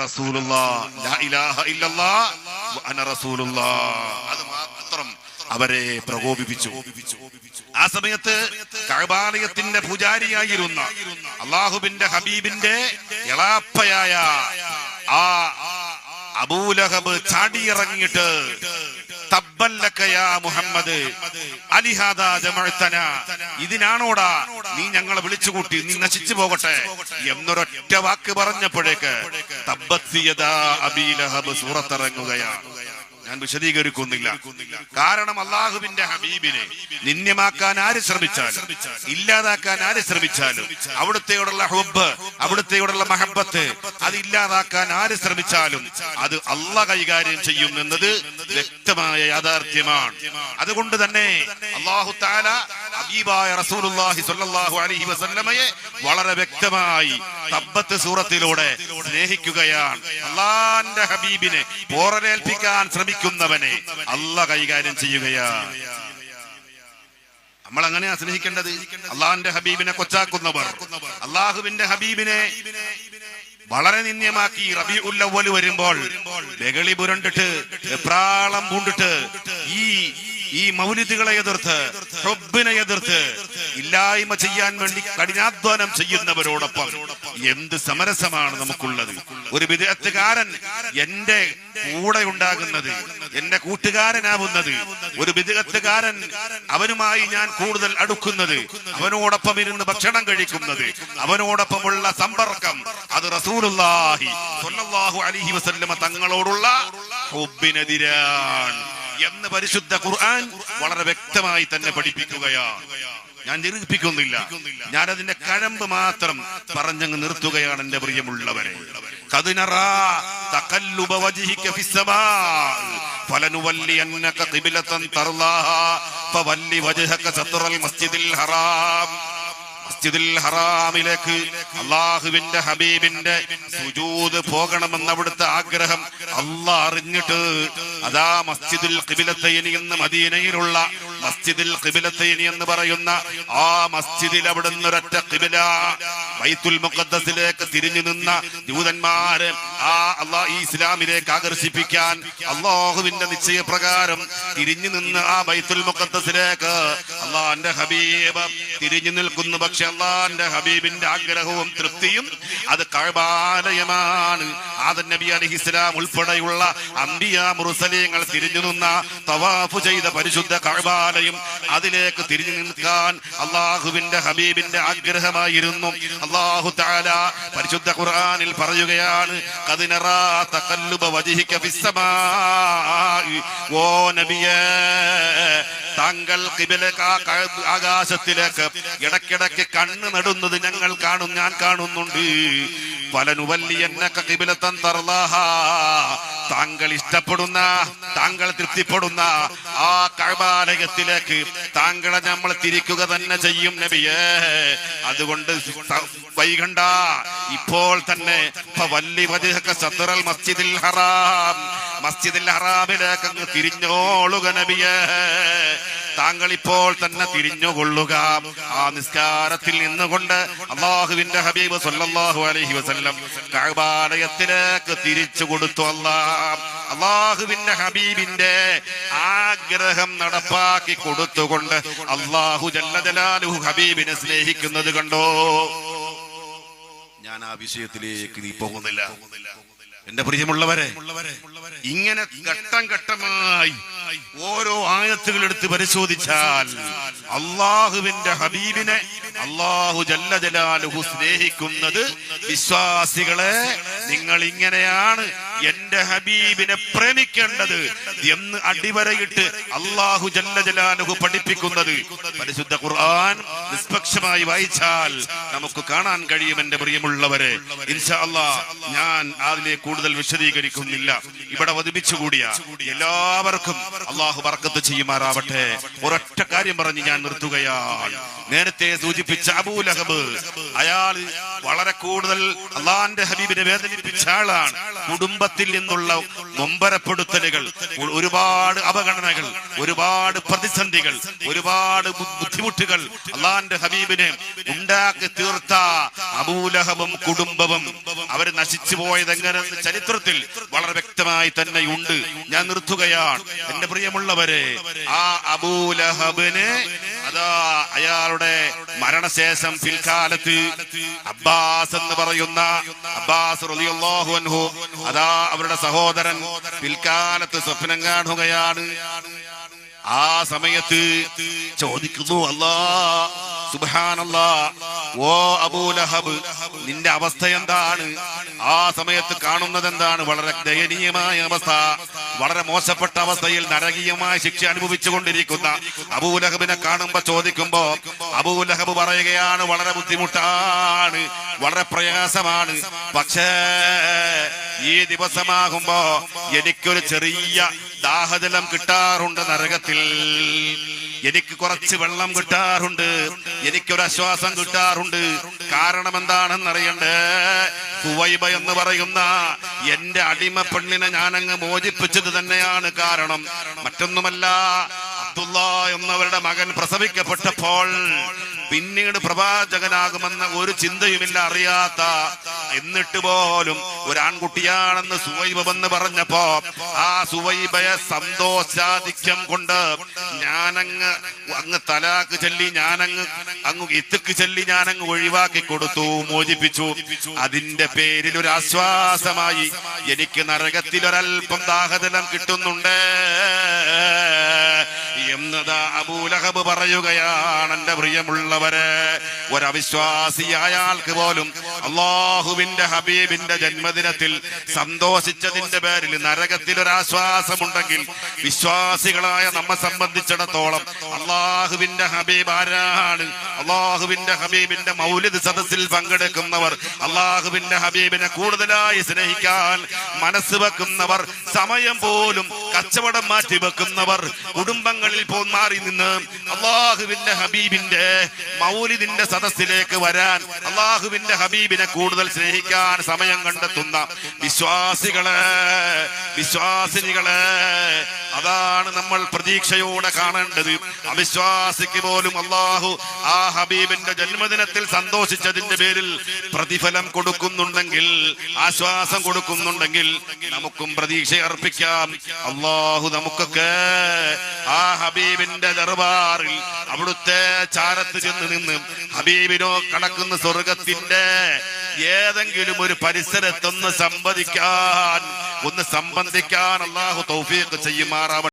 റസൂലുള്ളാഹ്, ലാ ഇലാഹ ഇല്ലല്ലാഹ് വ അന റസൂലുള്ളാഹ്. അത് മാത്രം അവരെ പ്രകോപിപ്പിച്ചു. ആ സമയത്ത് കഅബാലയത്തിന്റെ പൂജാരിയായിരുന്ന അല്ലാഹുവിന്റെ ഹബീബിന്റെ എളാപ്പയായ ആ അബൂലഹബ് ചാടിയിറങ്ങിയിട്ട് തബ്ബല്ലക യാ മുഹമ്മദ് അലിഹാദാ ജമഅതനാ, ഇതിനാണോടാ നീ ഞങ്ങളെ വിളിച്ചുകൂട്ടി, നീ നശിച്ചു പോകട്ടെ എന്നൊരൊറ്റ വാക്ക് പറഞ്ഞപ്പോഴേക്ക് തബ്ബത് യദാ അബീ ലഹബ് സൂറത്തിറങ്ങുകയാണ്. ഞാൻ വിശദീകരിക്കുന്നില്ല. കാരണം അള്ളാഹുവിന്റെ ഹബീബിനെ നിന്ദ്യമാക്കാൻ ആര് ശ്രമിച്ചാലും, ഇല്ലാതാക്കാൻ ആര് ശ്രമിച്ചാലും, അവിടുത്തെയോടുള്ള ഹുബ്ബ്, അവിടുത്തെയോടുള്ള മഹബത്ത് അത് ഇല്ലാതാക്കാൻ ആര് ശ്രമിച്ചാലും അത് അള്ളാഹ് കൈകാര്യം ചെയ്യും എന്നത് വ്യക്തമായ യാഥാർത്ഥ്യമാണ്. അതുകൊണ്ട് തന്നെ അല്ലാഹു തആല ഹബീബായ റസൂലുള്ളാഹി സ്വല്ലല്ലാഹു അലൈഹി വസല്ലമയെ വളരെ വ്യക്തമായി തബ്ബത്ത് സൂറത്തിലൂടെ സ്നേഹിക്കുകയാണ്. അള്ളാഹുവിന്റെ ഹബീബിനെ പോറലേൽപ്പിക്കാൻ ശ്രമിക്കുന്നവനെ അള്ളാഹ് കൈകാര്യം ചെയ്യുകയാണ്. നമ്മൾ അങ്ങനെയാ സ്നേഹിക്കേണ്ടത്. അള്ളാഹുവിന്റെ ഹബീബിനെ കൊച്ചാക്കുന്നവർ അള്ളാഹുവിന്റെ ഹബീബിനെ വളരെ നിന്ദ്യമാക്കി റബീഉൽ അവ്വൽ വരുമ്പോൾ ബഗളി പുരണ്ടിട്ട് എപ്രാളം പൂണ്ടിട്ട് ഈ മൗലിദുകളെ എതിർത്ത്, ഹുബ്ബിനെ എതിർത്ത് ഇല്ലായ്മ ചെയ്യാൻ വേണ്ടി കഠിനാധ്വാനം ചെയ്യുന്നവരോടൊപ്പം എന്ത് സമരസമാണ് നമുക്കുള്ളത്. ഒരു ബിദ്അത്തുകാരൻ എന്റെ കൂടെ ഉണ്ടാകുന്നത്, എന്റെ കൂട്ടുകാരനാവുന്നത്, ഒരു ബിദ്അത്തുകാരൻ അവനുമായി ഞാൻ കൂടുതൽ അടുക്കുന്നത്, അവനോടൊപ്പം ഇരുന്ന് ഭക്ഷണം കഴിക്കുന്നത്, അവനോടൊപ്പമുള്ള സമ്പർക്കം അത് റസൂലുള്ളാഹി സ്വല്ലല്ലാഹു അലൈഹി വസല്ലമ തങ്ങളോടുള്ള ഹുബ്ബിനെതിരാണ് എന്ന് പരിശുദ്ധ ഖുർആൻ വളരെ വ്യക്തമായി തന്നെ പഠിപ്പിക്കുകയാണ്. ഞാൻ ദീർഘിപ്പിക്കുന്നില്ല, ഞാൻ അതിന്റെ കഴമ്പ് മാത്രം പറഞ്ഞങ്ങ് നിർത്തുകയാണ്. എന്റെ പ്രിയമുള്ളവരെ, ഖദ് നറാ തഖല്ലുബ വജ്ഹിക ഫിസ്സമാ ഫലനുവല്ലിയന്നക ഖിബ്ലതൻ തർലാഹാ ഫവല്ലി വജ്ഹക സത്റൽ മസ്ജിദിൽ ഹറാം. മസ്ജിദുൽ ഹറാമിലേക്ക് അള്ളാഹുവിന്റെ ഹബീബിന്റെ സുജൂദ് പോകണമെന്ന് അവിടുത്തെ ആഗ്രഹം അള്ളാഹ് അറിഞ്ഞിട്ട് അതാ മസ്ജിദുൽ ഖിബ്ലത്തൈനി എന്ന് മദീനയിലുള്ള മസ്ജിദുൽ ഖിബ്ലത്തൈനി എന്ന് പറയുന്ന ആ മസ്ജിദിൽ അവിടുന്ന് ഒരൊറ്റ ഖിബ്ല ബൈത്തുൽ മുഖദ്ദസിലേക്ക് തിരിഞ്ഞു നിന്ന ജൂതന്മാരെ ഈ ഇസ്ലാമിലേക്ക് ആകർഷിപ്പിക്കാൻ അള്ളാഹുവിന്റെ നിശ്ചയപ്രകാരം തിരിഞ്ഞു നിന്ന് ആ ബൈത്തുൽ മുഖദ്ദസിലേക്ക് അള്ളാഹുവിന്റെ ഹബീബ് തിരിഞ്ഞു നിൽക്കുന്നു. പക്ഷെ അള്ളാഹുവിന്റെ ഹബീബിന്റെ ആഗ്രഹവും തൃപ്തിയും അത് കഅബാലയമാണ്. ആദം നബി അലൈഹിസ്സലാം ഉൾപ്പെടെയുള്ള അംബിയാ മുർസലീങ്ങൾ തിരിഞ്ഞു നിന്ന തവാഫ് ചെയ്ത പരിശുദ്ധ കഅബാലയം അതിലേക്ക് തിരിഞ്ഞു നിൽക്കാൻ അള്ളാഹുവിന്റെ ഹബീബിന്റെ ആഗ്രഹമായിരുന്നു. അല്ലാഹു തആല പരിശുദ്ധ ഖുർആനിൽ പറയുകയാണ്, ഖദ് നറാ തഖല്ലുബ വജ്ഹിക ഫിസ്സമാഇ, ഓ നബിയേ താങ്കൾ ആകാശത്തിലേക്ക് ഇടയ്ക്കിടയ്ക്ക് കണ്ണ് നടുന്നത് ഞങ്ങൾ ഞാൻ കാണുന്നുണ്ട്. ഫലനുവല്ലിയന്നക ഖിബ്ലതൻ തർലാഹാ, താങ്കൾ ഇഷ്ടപ്പെടുന്ന, താങ്കൾ തൃപ്തിപ്പെടുന്ന ആ കഅബാലയത്തിലേക്ക് താങ്കളെ നമ്മൾ തിരിക്കുക തന്നെ ചെയ്യും നബിയേ. അതുകൊണ്ട് വൈകണ്ട, ഇപ്പോൾ തന്നെ ഫവല്ലി വജ്ഹക സത്റൽ മസ്ജിദിൽ ഹറാം, മസ്ജിദുൽ ഹറാമിലേക്ക് അങ്ങ് തിരിഞ്ഞോളുക നബിയേ. താങ്കൾ ഇപ്പോൾ തന്നെ തിരിഞ്ഞുകൊള്ളുക. ആ നിസ്കാരത്തിൽ നിന്നുകൊണ്ട് അള്ളാഹുവിന്റെ ഹബീബ് സ്വല്ലല്ലാഹു അലൈഹി വസല്ലം കഅബാലയത്തിലേക്ക് തിരിച്ചു കൊടുത്തു. അള്ളാഹുവിന്റെ ഹബീബിന്റെ ആഗ്രഹം നടപ്പാക്കി കൊടുത്തുകൊണ്ട് അള്ളാഹു ജല്ല ജലാലുഹു ഹബീബിനെ സ്നേഹിക്കുന്നത് കണ്ടോ. ഞാൻ ആ വിഷയത്തിലേക്ക് നീ പോകുന്നില്ല. എന്റെ പ്രിയമുള്ളവരെ, ഇങ്ങനെ ഘട്ടം ഘട്ടമായി ഓരോ ആയത്തുകൾ എടുത്ത് പരിശോധിച്ചാൽ അള്ളാഹുവിന്റെ ഹബീബിനെ അള്ളാഹു ജല്ല ജലാലുഹു സ്നേഹിക്കുന്നത് വിശ്വാസികളെ നിങ്ങൾ ഇങ്ങനെയാണ് എന്റെ ഹബീബിനെ പ്രേമിക്കേണ്ടത് എന്ന് അടിവരയിട്ട് അള്ളാഹു ജല്ല ജലാലുഹു പഠിപ്പിക്കുന്നത് പരിശുദ്ധ ഖുർആൻ നിഷ്പക്ഷമായി വായിച്ചാൽ നമുക്ക് കാണാൻ കഴിയും. എന്റെ പ്രിയമുള്ളവരെ, ഇൻഷാ അല്ലാഹ് ഞാൻ അതിനെ കൂടുതൽ വിശദീകരിക്കുന്നില്ല. ഇവിടെ അവതരിപ്പിച്ചുകൂടിയ എല്ലാവർക്കും അള്ളാഹു ബർക്കത്ത് ചെയ്യുമാറാവട്ടെ. ഒരൊറ്റ കാര്യം പറഞ്ഞ് ഞാൻ നിർത്തുകയാണ്. നേരത്തെ സൂചിപ്പിച്ച അബൂലഹബ്, അയാൾ വളരെ കൂടുതൽ അള്ളാഹുവിന്റെ ഹബീബിനെ വേദനിപ്പിച്ച ആളാണ്. കുടുംബത്തിൽ നിന്നുള്ള നൊമ്പരപ്പെടുത്തലുകൾ, ഒരുപാട് അവഗണനകൾ, ഒരുപാട് പ്രതിസന്ധികൾ, ഒരുപാട് ബുദ്ധിമുട്ടുകൾ അള്ളാന്റെ ഹബീബിനെ ഉണ്ടാക്കി തീർത്ത അബൂലഹബും കുടുംബവും അവർ നശിച്ചു പോയത് എങ്ങനെയെന്ന് ചരിത്രത്തിൽ വളരെ വ്യക്തമായി തന്നെ ഉണ്ട്. ഞാൻ നിർത്തുകയാണ് എന്റെ പ്രിയമുള്ളവരെ. ആ അബൂലഹബിന് അതാ അയാളുടെ മരണശേഷം പിൽക്കാലത്ത് അബ്ബാസ് എന്ന് പറയുന്ന അബ്ബാസ് റളിയല്ലാഹു അൻഹു അതാ അവരുടെ സഹോദരൻ പിൽക്കാലത്ത് സ്വപ്നം കാണുകയാണ്. ആ സമയത്ത് ചോദിക്കുന്നു, അല്ലാഹ് സുബ്ഹാനല്ലാഹ്, ഓ അബൂലഹബ്, നിന്റെ അവസ്ഥ എന്താണ്? ആ സമയത്ത് കാണുന്നത് എന്താണ്? വളരെ ദയനീയമായ അവസ്ഥ, വളരെ മോശപ്പെട്ട അവസ്ഥയിൽ നരകീയമായ ശിക്ഷ അനുഭവിച്ചു കൊണ്ടിരിക്കുന്ന അബൂലഹബിനെ കാണുമ്പോ ചോദിക്കുമ്പോ അബൂലഹബ് പറയുകയാണ്, വളരെ ബുദ്ധിമുട്ടാണ്, വളരെ പ്രയാസമാണ്. പക്ഷേ ഈ ദിവസമാകുമ്പോ എനിക്കൊരു ചെറിയ ദാഹജലം കിട്ടാറുണ്ട് നരകത്തിൽ, എനിക്ക് കുറച്ച് വെള്ളം കിട്ടാറുണ്ട്, എനിക്കൊരാശ്വാസം കിട്ടാറുണ്ട്. കാരണം എന്താണെന്നറിയണ്ടേ? സുവൈബ എന്ന് പറയുന്ന എന്റെ അടിമ പെണ്ണിനെ ഞാനങ്ങ് മോചിപ്പിച്ചത് തന്നെയാണ് കാരണം. മറ്റൊന്നുമല്ല, അബ്ദുള്ള എന്നവരുടെ മകൻ പ്രസവിക്കപ്പെട്ടപ്പോൾ പിന്നീട് പ്രവാചകനാകുമെന്ന ഒരു ചിന്തയുമില്ല, അറിയാത്ത, എന്നിട്ട് പോലും ഒരു ആൺകുട്ടിയാണെന്ന് സുവൈബ എന്ന് പറഞ്ഞപ്പോ ആ സുവൈബയെ സന്തോഷാധിക്യം കൊണ്ട് ഞാനങ്ങ് തലാക്ക് ചൊല്ലി, അങ്ങ് ഇത്തുക്ക് ചൊല്ലി ഞാനങ്ങ് ഒഴിവാക്കി കൊടുത്തു, മോചിപ്പിച്ചു. അതിന്റെ പേരിൽ ഒരു ആശ്വാസമായി എനിക്ക് നരകത്തിൽ ഒരൽപ്പം ദാഹജലം കിട്ടുന്നുണ്ട് എന്നതാ അബൂലഹബ് പറയുകയാണ്. എന്റെ പ്രിയമുള്ളവരെ, ഒരവിശ്വാസിയായ ആൾക്ക് പോലും അള്ളാഹുവിന്റെ ഹബീബിന്റെ ജന്മദിനത്തിൽ സന്തോഷിച്ചതിന്റെ പേരിൽ നരകത്തിൽ ഒരാശ്വാസമുണ്ടെങ്കിൽ വിശ്വാസികളായ നമ്മെ സംബന്ധിച്ചിടത്തോളം അള്ളാഹുവിന്റെ ഹബീബ് ആരാണ്? അള്ളാഹുവിന്റെ ഹബീബിന്റെ മൗലിദ് സദസ്സിൽ പങ്കെടുക്കുന്നവർ, അള്ളാഹുവിന്റെ ഹബീബിനെ കൂടുതലായി സ്നേഹിക്കാൻ മനസ്സ് വെക്കുന്നവർ, സമയം പോലും കച്ചവടം മാറ്റി വെക്കുന്നവർ, കുടുംബങ്ങളിൽ മാറി നിന്ന് അള്ളാഹുവിന്റെ ഹബീബിന്റെ മൗലിദിന്റെ സദസ്സിലേക്ക് വരാൻ, അള്ളാഹുവിന്റെ ഹബീബിനെ കൂടുതൽ സ്നേഹിക്കാൻ സമയം കണ്ടെത്തുന്ന വിശ്വാസിനികളെ അതാണ് നമ്മൾ പ്രതീക്ഷയോടെ കാണേണ്ടത്. അവിശ്വാസിക്ക് പോലും അള്ളാഹു ആ ഹബീബിന്റെ ജന്മദിനത്തിൽ സന്തോഷിച്ചതിന്റെ പേരിൽ പ്രതിഫലം കൊടുക്കുന്നുണ്ടെങ്കിൽ, ആശ്വാസം കൊടുക്കുന്നുണ്ടെങ്കിൽ നമുക്കും പ്രതീക്ഷ അർപ്പിക്കാം. അള്ളാഹു നമുക്കൊക്കെ ആ ഹബീബിന്റെ ദർബാറിൽ അവിടുത്തെ ചാരത്ത് ചെന്ന് നിന്ന് ഹബീബിനോ കടക്കുന്ന സ്വർഗത്തിന്റെ ഏതെങ്കിലും ഒരു പരിസരത്തൊന്ന് സംബന്ധിക്കാൻ അള്ളാഹു തൗഫീഖ് ചെയ്യുമാറാവട്ടെ.